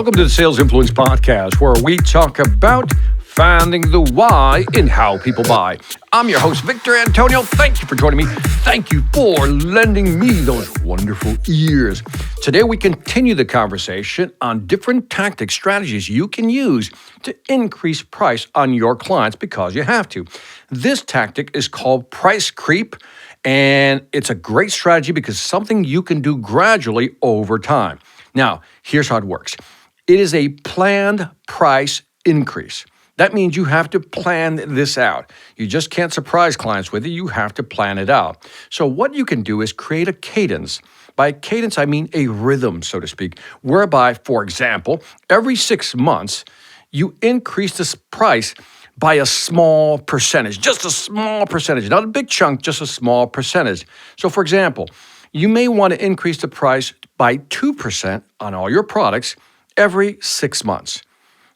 Welcome to the Sales Influence Podcast, where we talk about finding the why in how people buy. I'm your host, Victor Antonio. Thank you for joining me. Thank you for lending me those wonderful ears. Today, we continue the conversation on different tactics, strategies you can use to increase price on your clients because you have to. This tactic is called price creep, and it's a great strategy because it's something you can do gradually over time. Now, here's how it works. It is a planned price increase. That means you have to plan this out. You just can't surprise clients with it. You have to plan it out. So what you can do is create a cadence. By cadence, I mean a rhythm, so to speak, whereby, for example, every 6 months, you increase this price by a small percentage, just a small percentage, not a big chunk, just a small percentage. So for example, you may want to increase the price by 2% on all your products every 6 months,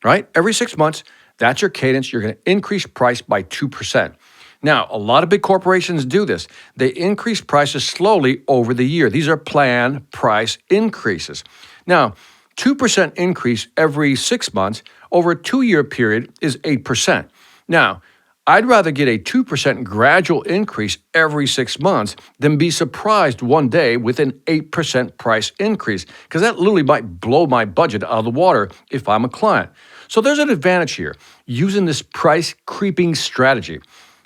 right? Every 6 months, that's your cadence. You're going to increase price by 2%. Now, a lot of big corporations do this. They increase prices slowly over the year. These are planned price increases. Now, 2% increase every 6 months over a 2-year period is 8%. Now, I'd rather get a 2% gradual increase every 6 months than be surprised one day with an 8% price increase, because that literally might blow my budget out of the water if I'm a client. So there's an advantage here using this price creeping strategy.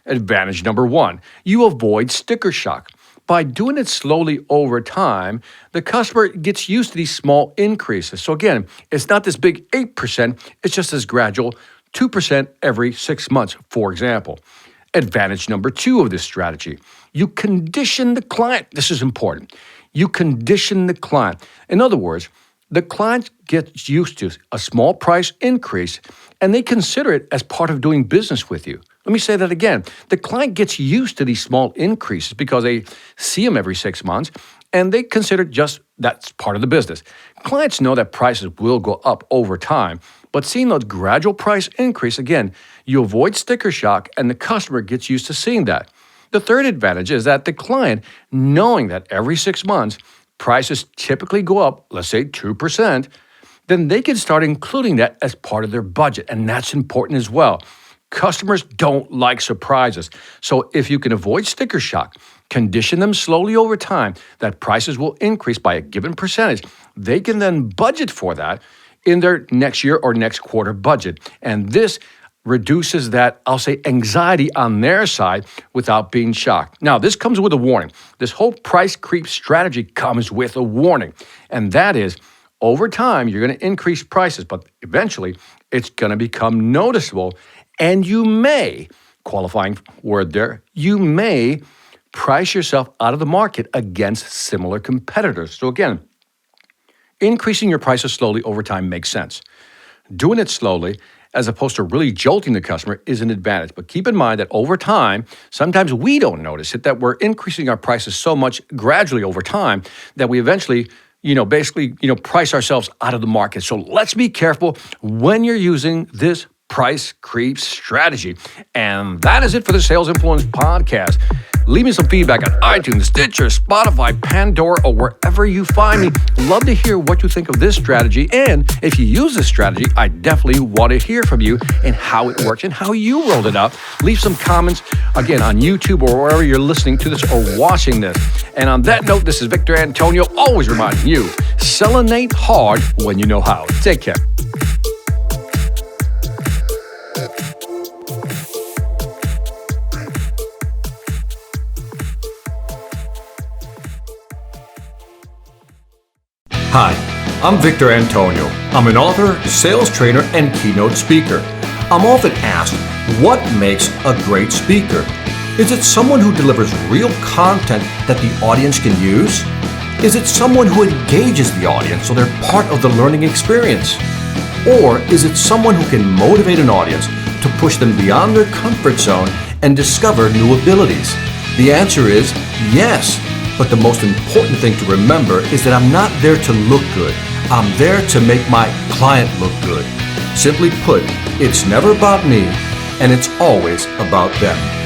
Advantage number 1, you avoid sticker shock. By doing it slowly over time, the customer gets used to these small increases. So again, it's not this big 8%, it's just this gradual 2% every 6 months, for example. Advantage number 2 of this strategy, you condition the client. This is important. You condition the client. In other words, the client gets used to a small price increase and they consider it as part of doing business with you. Let me say that again. The client gets used to these small increases because they see them every 6 months and they consider just that's part of the business. Clients know that prices will go up over time, but seeing those gradual price increase, again, you avoid sticker shock and the customer gets used to seeing that. The third advantage is that the client, knowing that every 6 months, prices typically go up, let's say 2%, then they can start including that as part of their budget, and that's important as well. Customers don't like surprises. So if you can avoid sticker shock, condition them slowly over time that prices will increase by a given percentage, they can then budget for that in their next year or next quarter budget. And this reduces that, I'll say, anxiety on their side without being shocked. Now, this comes with a warning. This whole price creep strategy comes with a warning, and that is, over time, you're going to increase prices, but eventually it's going to become noticeable, and you may, qualifying word there, you may price yourself out of the market against similar competitors. So again, increasing your prices slowly over time makes sense. Doing it slowly, as opposed to really jolting the customer, is an advantage. But keep in mind that over time, sometimes we don't notice it, that we're increasing our prices so much gradually over time that we eventually price ourselves out of the market. So let's be careful when you're using this price creep strategy. And that is it for the Sales Influence Podcast. Leave me some feedback on iTunes, Stitcher, Spotify, Pandora, or wherever you find me. Love to hear what you think of this strategy. And if you use this strategy, I definitely want to hear from you and how it works and how you rolled it out. Leave some comments, again, on YouTube or wherever you're listening to this or watching this. And on that note, this is Victor Antonio, always reminding you, selenate hard when you know how. Take care. Hi, I'm Victor Antonio. I'm an author, sales trainer, and keynote speaker. I'm often asked, what makes a great speaker? Is it someone who delivers real content that the audience can use? Is it someone who engages the audience so they're part of the learning experience? Or is it someone who can motivate an audience to push them beyond their comfort zone and discover new abilities? The answer is yes. But the most important thing to remember is that I'm not there to look good. I'm there to make my client look good. Simply put, it's never about me, and it's always about them.